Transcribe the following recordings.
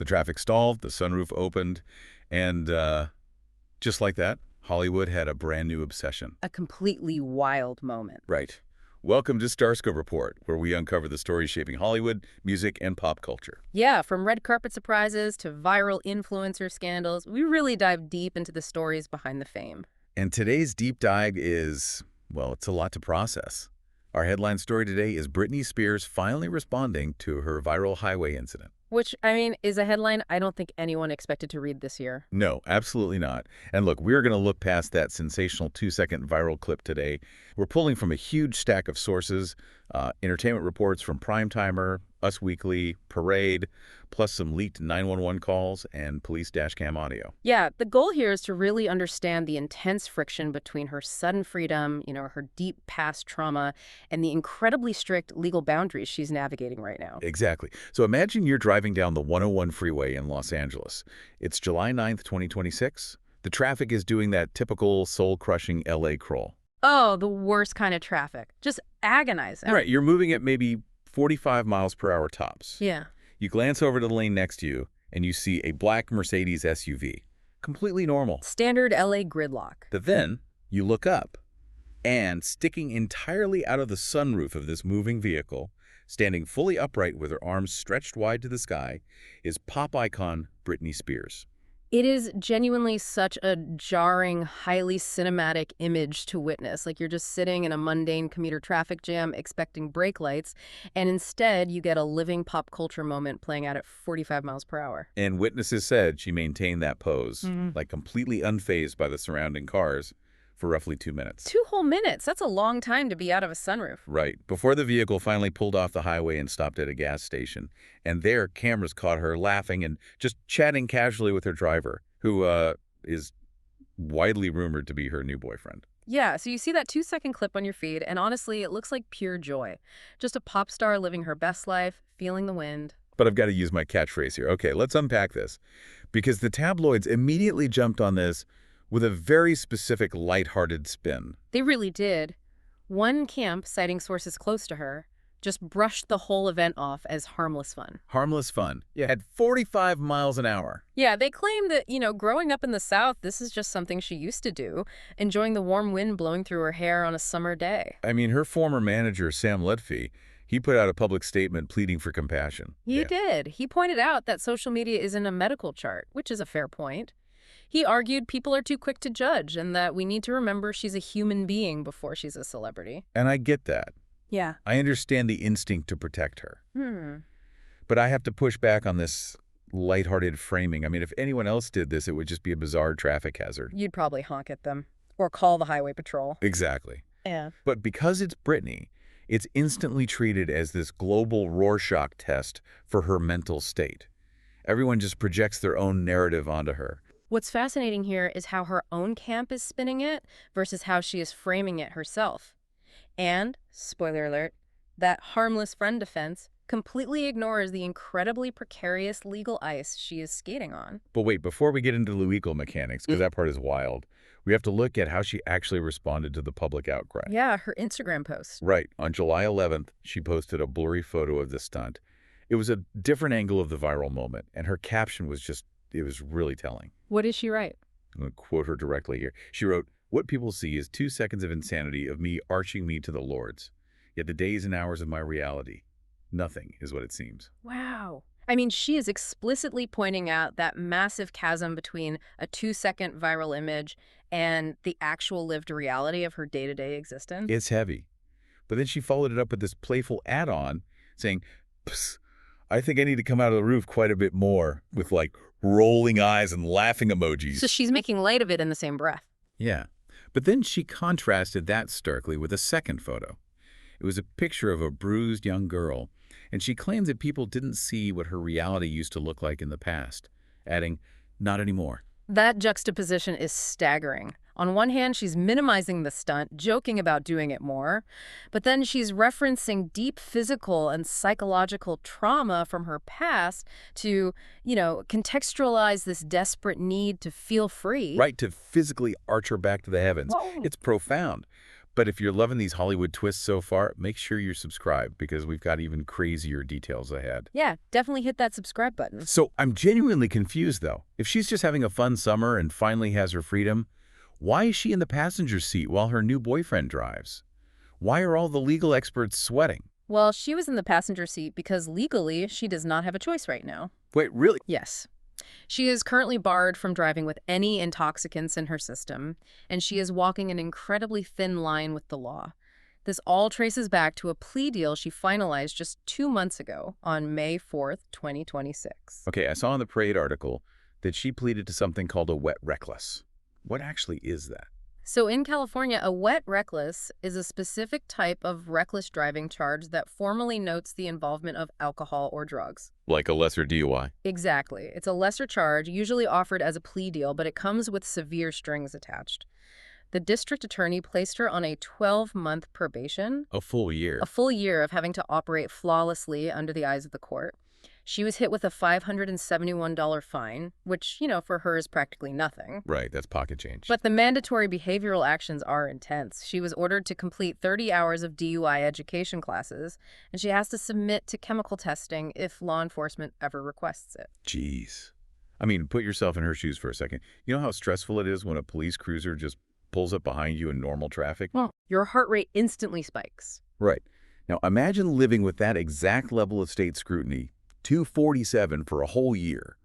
The traffic stalled, the sunroof opened, and just like that, Hollywood had a brand new obsession. A completely wild moment. Right. Welcome to StarScope Report, where we uncover the stories shaping Hollywood, music, and pop culture. Yeah, from red carpet surprises to viral influencer scandals, we really dive deep into the stories behind the fame. And today's deep dive is, well, it's a lot to process. Our headline story today is Britney Spears finally responding to her viral highway incident. Which, I mean, is a headline I don't think anyone expected to read this year. No, absolutely not. And look, we're going to look past that sensational 2-second viral clip today. We're pulling from a huge stack of sources, entertainment reports from Primetimer, Us Weekly, Parade, plus some leaked 911 calls and police dashcam audio. Yeah, the goal here is to really understand the intense friction between her sudden freedom, her deep past trauma, and the incredibly strict legal boundaries she's navigating right now. Exactly. So imagine you're driving down the 101 freeway in Los Angeles. It's July 9th, 2026. The traffic is doing that typical soul-crushing LA crawl. Oh, the worst kind of traffic. Just agonizing. Right, you're moving at maybe 45 miles per hour tops. Yeah. You glance over to the lane next to you, and you see a black Mercedes SUV. Completely normal. Standard LA gridlock. But then, you look up, and sticking entirely out of the sunroof of this moving vehicle, standing fully upright with her arms stretched wide to the sky, is pop icon Britney Spears. It is genuinely such a jarring, highly cinematic image to witness. Like you're just sitting in a mundane commuter traffic jam expecting brake lights, and instead you get a living pop culture moment playing out at 45 miles per hour. And witnesses said she maintained that pose, like completely unfazed by the surrounding cars, for roughly 2 minutes. 2 whole minutes? That's a long time to be out of a sunroof. Right, before the vehicle finally pulled off the highway and stopped at a gas station. And there, cameras caught her laughing and just chatting casually with her driver, who is widely rumored to be her new boyfriend. Yeah, so you see that 2-second clip on your feed, and honestly, it looks like pure joy. Just a pop star living her best life, feeling the wind. But I've got to use my catchphrase here. Okay, let's unpack this. Because the tabloids immediately jumped on this with a very specific lighthearted spin. They really did. One camp, citing sources close to her, just brushed the whole event off as harmless fun. Harmless fun. Yeah, at 45 miles an hour. Yeah, they claim that, growing up in the South, this is just something she used to do, enjoying the warm wind blowing through her hair on a summer day. I mean, her former manager, Sam Lutfi, he put out a public statement pleading for compassion. He did. He pointed out that social media isn't a medical chart, which is a fair point. He argued people are too quick to judge and that we need to remember she's a human being before she's a celebrity. And I get that. Yeah. I understand the instinct to protect her. But I have to push back on this lighthearted framing. I mean, if anyone else did this, it would just be a bizarre traffic hazard. You'd probably honk at them or call the highway patrol. Exactly. Yeah. But because it's Britney, it's instantly treated as this global Rorschach test for her mental state. Everyone just projects their own narrative onto her. What's fascinating here is how her own camp is spinning it versus how she is framing it herself. And, spoiler alert, that harmless friend defense completely ignores the incredibly precarious legal ice she is skating on. But wait, before we get into the legal mechanics, because that part is wild, we have to look at how she actually responded to the public outcry. Yeah, her Instagram post. Right. On July 11th, she posted a blurry photo of the stunt. It was a different angle of the viral moment, and her caption was just, it was really telling. What did she write? I'm going to quote her directly here. She wrote, "What people see is 2 seconds of insanity of me arching me to the Lords. Yet the days and hours of my reality, nothing is what it seems." Wow. I mean, she is explicitly pointing out that massive chasm between a 2-second viral image and the actual lived reality of her day-to-day existence. It's heavy. But then she followed it up with this playful add-on saying, "Psss, I think I need to come out of the roof quite a bit more," with like rolling eyes and laughing emojis. So she's making light of it in the same breath. Yeah. But then she contrasted that starkly with a second photo. It was a picture of a bruised young girl, and she claimed that people didn't see what her reality used to look like in the past, adding, "Not anymore." That juxtaposition is staggering. On one hand, she's minimizing the stunt, joking about doing it more, but then she's referencing deep physical and psychological trauma from her past to, contextualize this desperate need to feel free. Right, to physically arch her back to the heavens. Whoa. It's profound. But if you're loving these Hollywood twists so far, make sure you're subscribed because we've got even crazier details ahead. Yeah, definitely hit that subscribe button. So I'm genuinely confused, though. If she's just having a fun summer and finally has her freedom, why is she in the passenger seat while her new boyfriend drives? Why are all the legal experts sweating? Well, she was in the passenger seat because legally she does not have a choice right now. Wait, really? Yes. She is currently barred from driving with any intoxicants in her system, and she is walking an incredibly thin line with the law. This all traces back to a plea deal she finalized just 2 months ago on May 4th, 2026. Okay, I saw in the Parade article that she pleaded to something called a wet reckless. What actually is that? So in California, a wet reckless is a specific type of reckless driving charge that formally notes the involvement of alcohol or drugs. Like a lesser DUI? Exactly. It's a lesser charge, usually offered as a plea deal, but it comes with severe strings attached. The district attorney placed her on a 12-month probation, A full year. a full year of having to operate flawlessly under the eyes of the court. She was hit with a $571 fine, which, for her is practically nothing. Right, that's pocket change. But the mandatory behavioral actions are intense. She was ordered to complete 30 hours of DUI education classes, and she has to submit to chemical testing if law enforcement ever requests it. Jeez. I mean, put yourself in her shoes for a second. You know how stressful it is when a police cruiser just pulls up behind you in normal traffic? Well, your heart rate instantly spikes. Right. Now, imagine living with that exact level of state scrutiny, 247 for a whole year.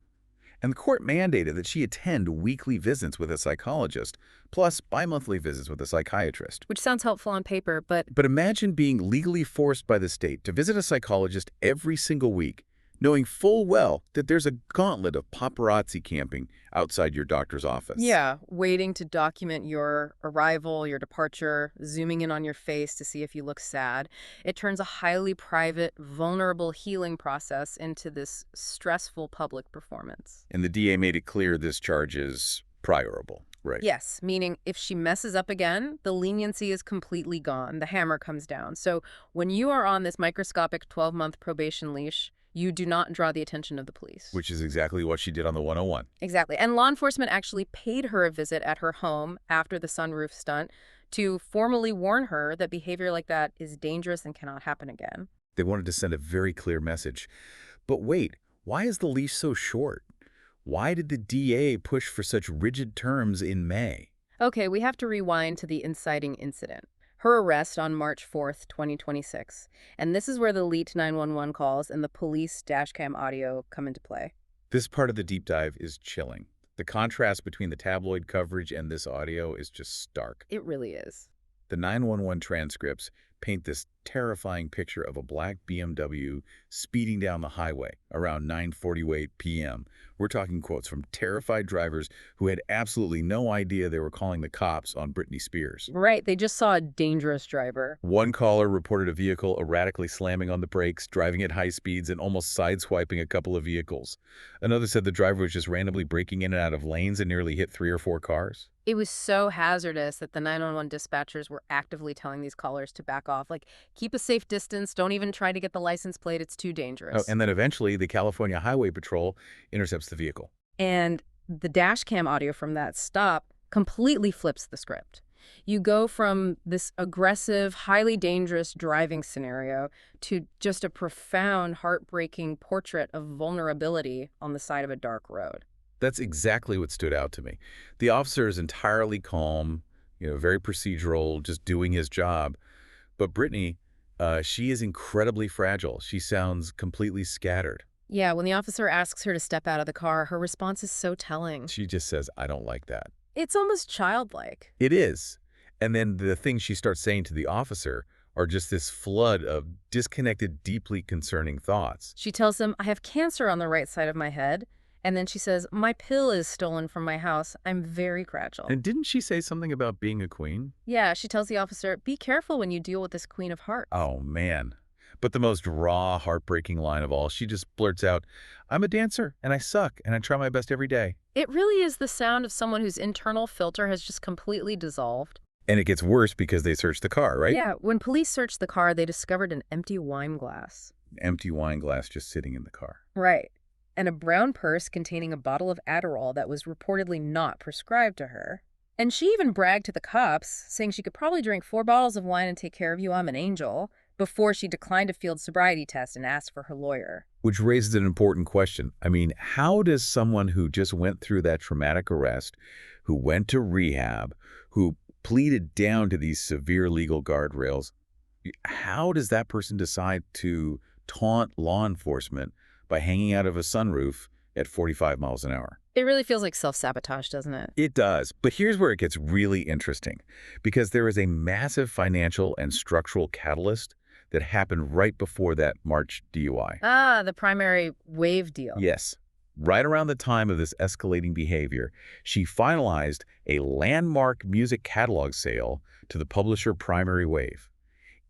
And the court mandated that she attend weekly visits with a psychologist, plus bi-monthly visits with a psychiatrist. Which sounds helpful on paper, but But imagine being legally forced by the state to visit a psychologist every single week, knowing full well that there's a gauntlet of paparazzi camping outside your doctor's office. yeah, waiting to document your arrival, your departure, zooming in on your face to see if you look sad. It turns a highly private, vulnerable healing process into this stressful public performance. And the DA made it clear this charge is priorable. Right. Yes, meaning if she messes up again, the leniency is completely gone. The hammer comes down. So when you are on this microscopic 12-month probation leash, you do not draw the attention of the police. Which is exactly what she did on the 101. Exactly. And law enforcement actually paid her a visit at her home after the sunroof stunt to formally warn her that behavior like that is dangerous and cannot happen again. They wanted to send a very clear message. But wait, why is the leash so short? Why did the DA push for such rigid terms in May? Okay, we have to rewind to the inciting incident. Her arrest on March 4th, 2026. And this is where the leaked 911 calls and the police dashcam audio come into play. This part of the deep dive is chilling. The contrast between the tabloid coverage and this audio is just stark. It really is. The 911 transcripts paint this terrifying picture of a black BMW speeding down the highway around 9:48 p.m. We're talking quotes from terrified drivers who had absolutely no idea they were calling the cops on Britney Spears. Right, they just saw a dangerous driver. One caller reported a vehicle erratically slamming on the brakes, driving at high speeds, and almost sideswiping a couple of vehicles. Another said the driver was just randomly breaking in and out of lanes and nearly hit 3 or 4 cars. It was so hazardous that the 911 dispatchers were actively telling these callers to back off. Like, keep a safe distance. Don't even try to get the license plate. It's too dangerous. Oh, and then eventually the California Highway Patrol intercepts the vehicle. And the dash cam audio from that stop completely flips the script. You go from this aggressive, highly dangerous driving scenario to just a profound, heartbreaking portrait of vulnerability on the side of a dark road. That's exactly what stood out to me. The officer is entirely calm, very procedural, just doing his job. But Britney, she is incredibly fragile. She sounds completely scattered. Yeah, when the officer asks her to step out of the car, her response is so telling. She just says, I don't like that. It's almost childlike. It is. And then the things she starts saying to the officer are just this flood of disconnected, deeply concerning thoughts. She tells him, I have cancer on the right side of my head. And then she says, my pill is stolen from my house. I'm very fragile. And didn't she say something about being a queen? Yeah, she tells the officer, be careful when you deal with this queen of hearts. Oh, man. But the most raw, heartbreaking line of all, she just blurts out, I'm a dancer, and I suck, and I try my best every day. It really is the sound of someone whose internal filter has just completely dissolved. And it gets worse because they search the car, right? Yeah, when police searched the car, they discovered an empty wine glass. An empty wine glass just sitting in the car. Right. And a brown purse containing a bottle of Adderall that was reportedly not prescribed to her. And she even bragged to the cops, saying she could probably drink 4 bottles of wine and take care of you, I'm an angel, before she declined a field sobriety test and asked for her lawyer. Which raises an important question. I mean, how does someone who just went through that traumatic arrest, who went to rehab, who pleaded down to these severe legal guardrails, how does that person decide to taunt law enforcement by hanging out of a sunroof at 45 miles an hour? It really feels like self-sabotage, doesn't it? It does. But here's where it gets really interesting, because there is a massive financial and structural catalyst that happened right before that March DUI. Ah, the primary wave deal. Yes. Right around the time of this escalating behavior, she finalized a landmark music catalog sale to the publisher Primary Wave.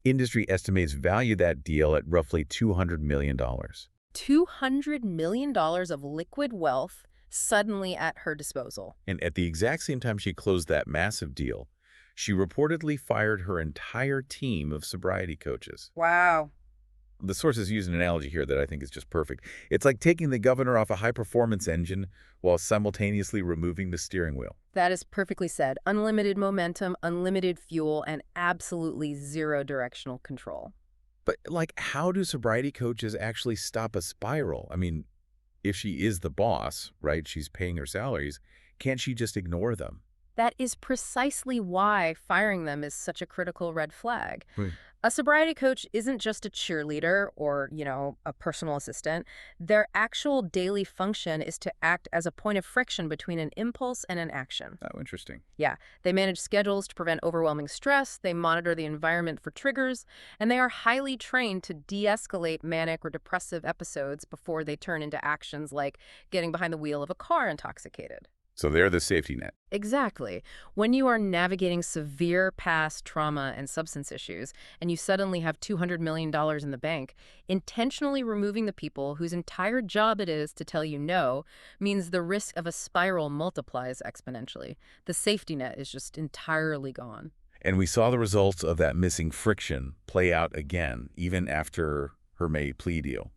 Industry estimates value that deal at roughly $200 million. $200 million of liquid wealth suddenly at her disposal. And at the exact same time she closed that massive deal, she reportedly fired her entire team of sobriety coaches. Wow. The sources use an analogy here that I think is just perfect. It's like taking the governor off a high-performance engine while simultaneously removing the steering wheel. That is perfectly said. Unlimited momentum, unlimited fuel, and absolutely zero directional control. But, like, how do sobriety coaches actually stop a spiral? I mean, if she is the boss, right, she's paying her salaries, can't she just ignore them? That is precisely why firing them is such a critical red flag. Right. A sobriety coach isn't just a cheerleader or, a personal assistant. Their actual daily function is to act as a point of friction between an impulse and an action. Oh, interesting. Yeah, they manage schedules to prevent overwhelming stress, they monitor the environment for triggers, and they are highly trained to de-escalate manic or depressive episodes before they turn into actions like getting behind the wheel of a car intoxicated. So they're the safety net. Exactly. When you are navigating severe past trauma and substance issues, and you suddenly have $200 million in the bank, intentionally removing the people whose entire job it is to tell you no means the risk of a spiral multiplies exponentially. The safety net is just entirely gone. And we saw the results of that missing friction play out again, even after her May plea deal.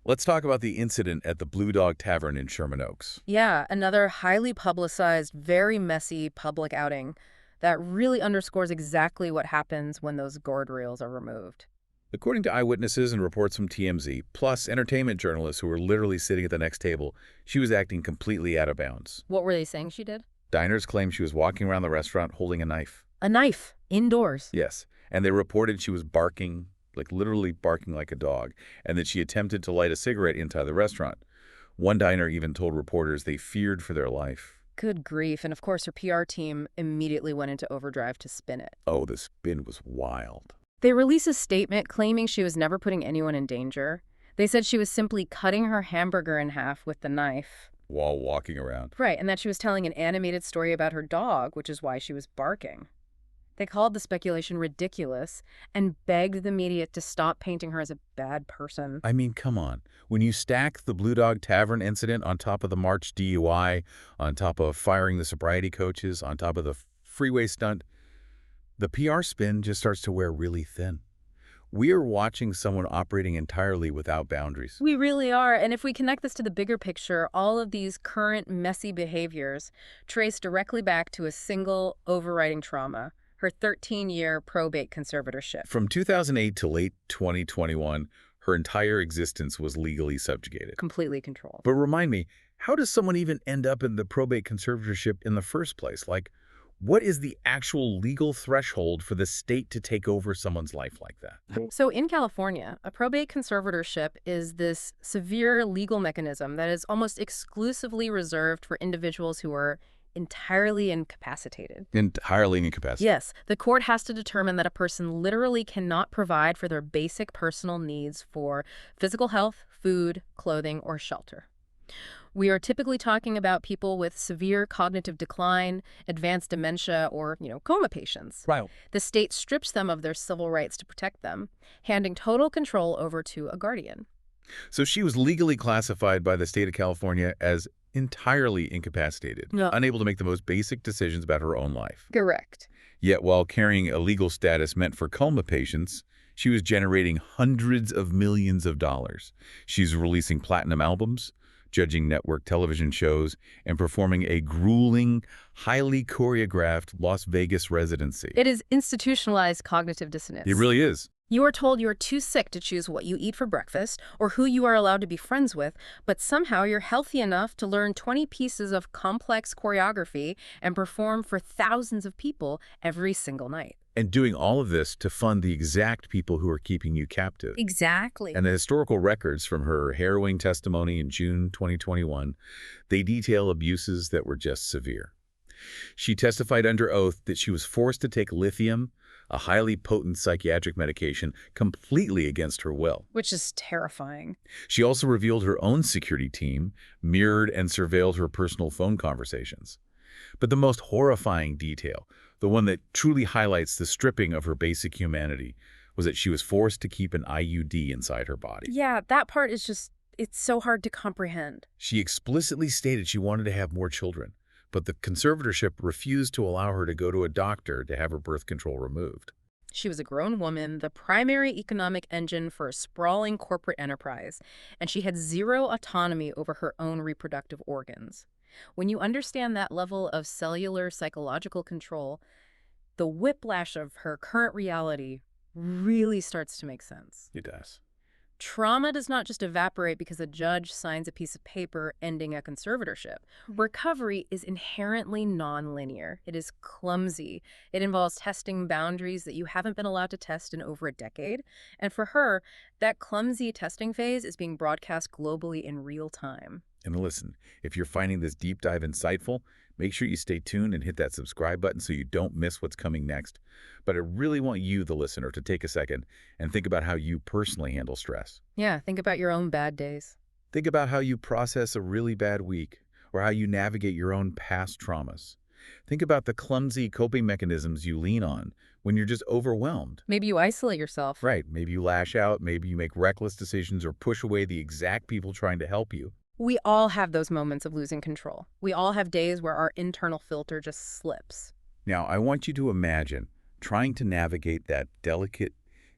Let's talk about the incident at the Blue Dog Tavern in Sherman Oaks. Yeah, another highly publicized, very messy public outing that really underscores exactly what happens when those guardrails are removed. According to eyewitnesses and reports from TMZ, plus entertainment journalists who were literally sitting at the next table, she was acting completely out of bounds. What were they saying she did? Diners claim she was walking around the restaurant holding a knife. A knife, indoors. Yes, and they reported she was barking, like literally barking like a dog, and that she attempted to light a cigarette inside the restaurant. One diner even told reporters they feared for their life. Good grief. And of course, her PR team immediately went into overdrive to spin it. Oh, the spin was wild. They released a statement claiming she was never putting anyone in danger. They said she was simply cutting her hamburger in half with the knife. While walking around. Right, and that she was telling an animated story about her dog, which is why she was barking. They called the speculation ridiculous and begged the media to stop painting her as a bad person. I mean, come on. When you stack the Blue Dog Tavern incident on top of the March DUI, on top of firing the sobriety coaches, on top of the Freeway stunt, the PR spin just starts to wear really thin. We are watching someone operating entirely without boundaries. We really are. And if we connect this to the bigger picture, all of these current messy behaviors trace directly back to a single overriding trauma: her 13-year probate conservatorship. From 2008 to late 2021, her entire existence was legally subjugated. Completely controlled. But remind me, how does someone even end up in the probate conservatorship in the first place? Like, what is the actual legal threshold for the state to take over someone's life like that? So in California, a probate conservatorship is this severe legal mechanism that is almost exclusively reserved for individuals who are entirely incapacitated. Entirely incapacitated. Yes, the court has to determine that a person literally cannot provide for their basic personal needs for physical health, food, clothing, or shelter. We are typically talking about people with severe cognitive decline, advanced dementia, or, coma patients. Right. The state strips them of their civil rights to protect them, handing total control over to a guardian. So she was legally classified by the state of California as entirely incapacitated, No. unable to make the most basic decisions about her own life. Correct. Yet while carrying a legal status meant for coma patients, she was generating hundreds of millions of dollars. She's releasing platinum albums, judging network television shows, and performing a grueling, highly choreographed Las Vegas residency. It is institutionalized cognitive dissonance. It really is. You are told you're too sick to choose what you eat for breakfast or who you are allowed to be friends with, but somehow you're healthy enough to learn 20 pieces of complex choreography and perform for thousands of people every single night. And doing all of this to fund the exact people who are keeping you captive. Exactly. And the historical records from her harrowing testimony in June 2021, they detail abuses that were just severe. She testified under oath that she was forced to take lithium, a highly potent psychiatric medication, completely against her will. Which is terrifying. She also revealed her own security team mirrored and surveilled her personal phone conversations. But the most horrifying detail, the one that truly highlights the stripping of her basic humanity, was that she was forced to keep an IUD inside her body. Yeah, that part is it's so hard to comprehend. She explicitly stated she wanted to have more children, but the conservatorship refused to allow her to go to a doctor to have her birth control removed. She was a grown woman, the primary economic engine for a sprawling corporate enterprise, and she had zero autonomy over her own reproductive organs. When you understand that level of cellular psychological control, the whiplash of her current reality really starts to make sense. It does. Trauma does not just evaporate because a judge signs a piece of paper ending a conservatorship. Recovery is inherently nonlinear. It is clumsy. It involves testing boundaries that you haven't been allowed to test in over a decade. And for her, that clumsy testing phase is being broadcast globally in real time. And listen, if you're finding this deep dive insightful, make sure you stay tuned and hit that subscribe button so you don't miss what's coming next. But I really want you, the listener, to take a second and think about how you personally handle stress. Yeah, think about your own bad days. Think about how you process a really bad week or how you navigate your own past traumas. Think about the clumsy coping mechanisms you lean on when you're just overwhelmed. Maybe you isolate yourself. Right. Maybe you lash out, maybe you make reckless decisions or push away the exact people trying to help you. We all have those moments of losing control. We all have days where our internal filter just slips. Now, I want you to imagine trying to navigate that delicate,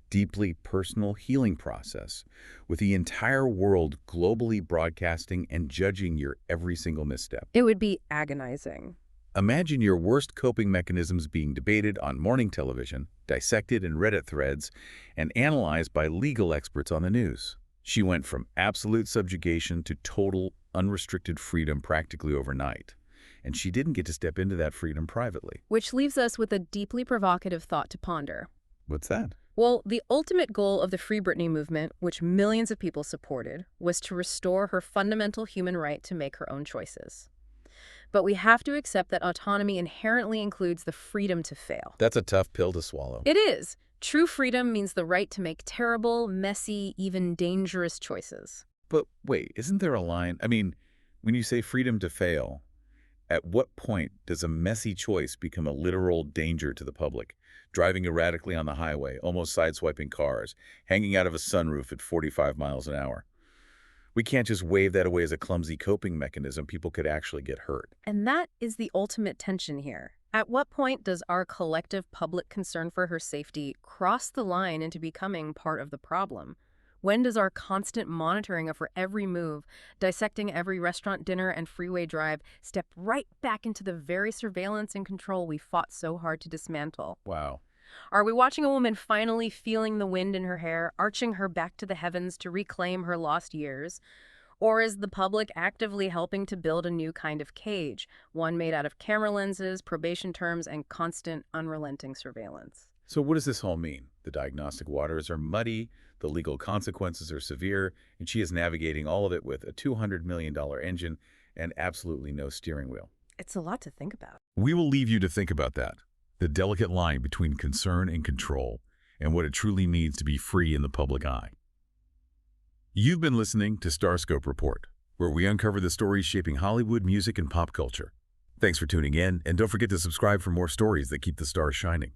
deeply personal healing process with the entire world globally broadcasting and judging your every single misstep. It would be agonizing. Imagine your worst coping mechanisms being debated on morning television, dissected in Reddit threads, and analyzed by legal experts on the news. She went from absolute subjugation to total, unrestricted freedom practically overnight. And she didn't get to step into that freedom privately. Which leaves us with a deeply provocative thought to ponder. What's that? Well, the ultimate goal of the Free Britney movement, which millions of people supported, was to restore her fundamental human right to make her own choices. But we have to accept that autonomy inherently includes the freedom to fail. That's a tough pill to swallow. It is. True freedom means the right to make terrible, messy, even dangerous choices. But wait, isn't there a line? I mean, when you say freedom to fail, at what point does a messy choice become a literal danger to the public? Driving erratically on the highway, almost sideswiping cars, hanging out of a sunroof at 45 miles an hour. We can't just wave that away as a clumsy coping mechanism. People could actually get hurt. And that is the ultimate tension here. At what point does our collective public concern for her safety cross the line into becoming part of the problem? When does our constant monitoring of her every move, dissecting every restaurant dinner and freeway drive, step right back into the very surveillance and control we fought so hard to dismantle? Wow. Are we watching a woman finally feeling the wind in her hair, arching her back to the heavens to reclaim her lost years? Or is the public actively helping to build a new kind of cage, one made out of camera lenses, probation terms, and constant, unrelenting surveillance? So what does this all mean? The diagnostic waters are muddy, the legal consequences are severe, and she is navigating all of it with a $200 million engine and absolutely no steering wheel. It's a lot to think about. We will leave you to think about that, the delicate line between concern and control, and what it truly means to be free in the public eye. You've been listening to StarScope Report, where we uncover the stories shaping Hollywood, music, and pop culture. Thanks for tuning in, and don't forget to subscribe for more stories that keep the stars shining.